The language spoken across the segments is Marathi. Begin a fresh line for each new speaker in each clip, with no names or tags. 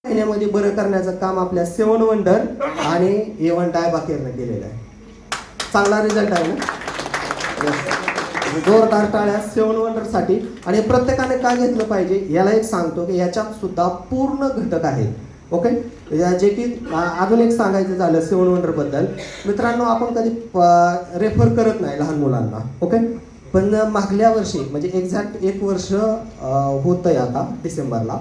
महिन्यामध्ये बरं करण्याचं काम आपल्या सेवन वंडर आणि एवन डायबाकेरनं केलेलं आहे. चांगला रिझल्ट आहे ना. जोरदार टाळ्या सेवन वंडरसाठी. आणि प्रत्येकाने काय घेतलं पाहिजे याला एक सांगतो की याच्यात सुद्धा पूर्ण घटक आहेत. ओके, जे की अजून एक सांगायचं झालं सेवन वंडर बद्दल मित्रांनो, आपण कधी रेफर करत नाही लहान मुलांना. ओके, पण मागल्या वर्षी म्हणजे एक्झॅक्ट 1 वर्ष होतंय आता डिसेंबरला.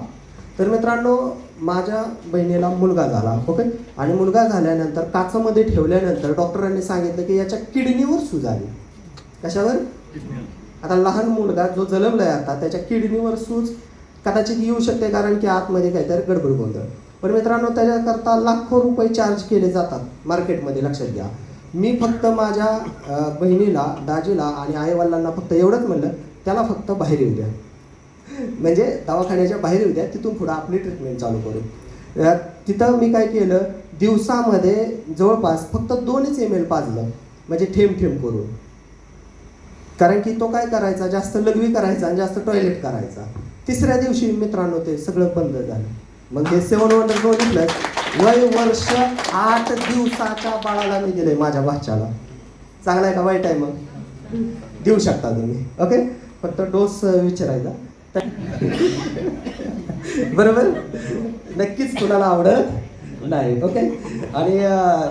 तर मित्रांनो, माझ्या बहिणीला मुलगा झाला. ओके, आणि मुलगा झाल्यानंतर काचामध्ये ठेवल्यानंतर डॉक्टरांनी सांगितलं की याच्या किडनीवर सूज आली. कशावर? आता लहान मुलगा जो जन्मलाय आता त्याच्या किडनीवर सूज कदाचित येऊ शकते, कारण की आतमध्ये काहीतरी गडबड गोंधळ. पण मित्रांनो, त्याच्याकरता लाखो रुपये चार्ज केले जातात मार्केटमध्ये. लक्षात घ्या, मी फक्त माझ्या बहिणीला, दाजीला आणि आईवडिलांना फक्त एवढंच म्हणलं, त्याला फक्त बाहेर येऊ द्या, म्हणजे दवाखान्याच्या बाहेर येऊ द्या, तिथून पुढं आपली ट्रीटमेंट चालू करू. तिथं मी काय केलं, दिवसामध्ये जवळपास फक्त 2च ml पाजलं, म्हणजे थेंब थेंब करून. कारण की तो काय करायचा, जास्त लघवी करायचा आणि जास्त टॉयलेट करायचा. तिसऱ्या दिवशी मित्रांनो ते सगळं बंद झालं. मग हे सेवन वंडर बघितलं, वय वर्ष 8 दिवसाच्या बाळाला मी दिलंय माझ्या बाच्याला. चांगला आहे का वाईट आहे? मग देऊ शकता तुम्ही. ओके, फक्त डोस विचारायचा. बरोबर, नक्कीच कुणाला आवडत नाही. ओके, आणि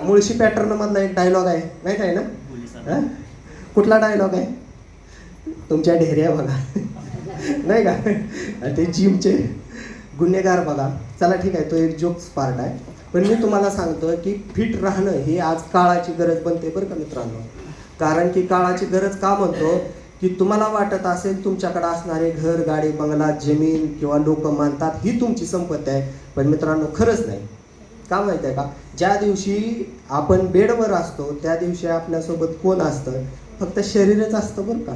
मुळशी पॅटर्न मधला एक डायलॉग आहे, माहित आहे ना? कुठला डायलॉग आहे? तुमच्या ढेऱ्या बघा, नाही का? ते जिमचे गुन्हेगार बघा. चला ठीक आहे, तो एक जोक्स पार्ट आहे. पण मी तुम्हाला सांगतो की फिट राहणं ही आज काळाची गरज बनते बरं का मित्रांनो. कारण की काळाची गरज का म्हणतो की तुम्हाला वाटत असेल तुमच्याकडे असणारे घर, गाडी, बंगला, जमीन किंवा लोक मानतात ही तुमची संपत्ती आहे. पण मित्रांनो, खरंच नाही. का माहिती आहे का? ज्या दिवशी आपण बेडवर असतो त्या दिवशी आपल्यासोबत कोण असतं? फक्त शरीरच असतं बरं का.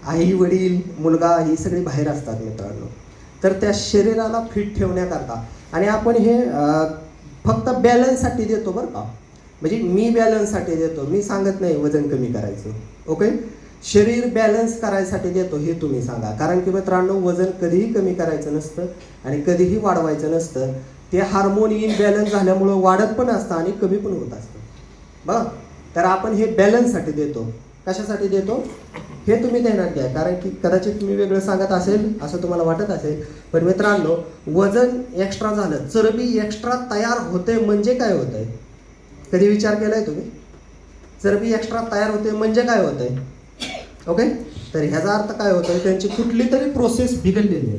आई, वडील, मुलगा ही सगळी बाहेर असतात मित्रांनो. तर त्या शरीराला फिट ठेवण्याकरता, आणि आपण हे फक्त बॅलन्ससाठी देतो बरं का. म्हणजे मी बॅलन्ससाठी देतो, मी सांगत नाही वजन कमी करायचं. ओके, शरीर बॅलन्स करायसाठी देतो हे तुम्ही सांगा. कारण की मित्रांनो, वजन कधीही कमी करायचं नसतं आणि कधीही वाढवायचं नसतं. ते हार्मोन इनबॅलन्स झाल्यामुळं वाढत पण असतं आणि कमी पण होत असतं बघा. तर आपण हे बॅलन्ससाठी देतो. कशासाठी देतो हे तुम्ही ध्यानात घ्या. कारण की कदाचित मी वेगळं सांगत असेल असं तुम्हाला वाटत असेल, पण मित्रांनो, वजन एक्स्ट्रा झालं, चरबी एक्स्ट्रा तयार होते म्हणजे काय होतंय? कधी विचार केलाय तुम्ही? चरबी एक्स्ट्रा तयार होते म्हणजे काय होतंय? ओके, तर ह्याचा अर्थ काय होतोय? त्यांची कुठली तरी प्रोसेस बिघडलेली आहे.